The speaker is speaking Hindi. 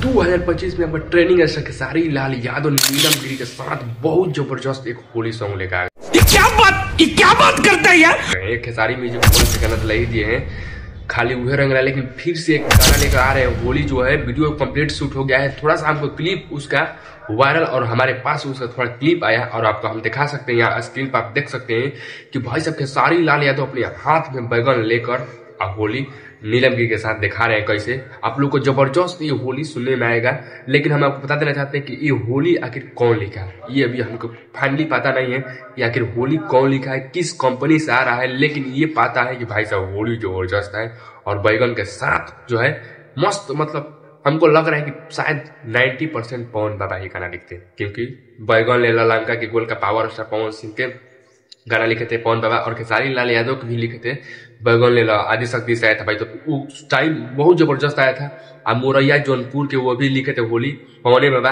2025 में हमको ट्रेनिंग है खेसारी लाल यादव नीलम गिरी के साथ बहुत जबरदस्त एक होली सॉन्ग लेकर आए। ये क्या बात करता है यार। एक खेसारी म्यूजिक से गाना तो ले दिए हैं, खाली वही रंग रहा है, लेकिन फिर से एक गाना लेकर आ रहे हैं। होली जो है वीडियो कंप्लीट शूट हो गया है, थोड़ा सा हमको क्लिप उसका वायरल और हमारे पास उसका थोड़ा क्लिप आया और आपको हम दिखा सकते हैं। यहाँ स्क्रीन पर आप देख सकते हैं कि भाई साहब खेसारी लाल यादव अपने हाथ में बैगन लेकर होली नीलम गिरी के साथ दिखा रहे हैं। कैसे आप लोग को जबरदस्त ये होली सुनने में आएगा, लेकिन हम आपको बता देना चाहते हैं कि ये होली आखिर कौन लिखा है, ये अभी हमको फाइनली पता नहीं है कि आखिर होली कौन लिखा है, किस कंपनी से आ रहा है, लेकिन ये पता है कि भाई साहब होली जबरदस्त है और बैगन के साथ जो है मस्त। मतलब हमको लग रहा है कि शायद 90% पवन बाबा ही गाना लिखते हैं, क्योंकि बैगन ले लंका के गोल का पावर स्टार पवन सिंह के गाना लिखे थे पवन बाबा, और खेसारी लाल यादव के भी लिखे थे बैगन ले ला आदि शक्ति से आया था भाई, तो उस टाइम बहुत जबरदस्त आया था। अब मोरैया जौनपुर के वो भी लिखे थे होली पवने बाबा।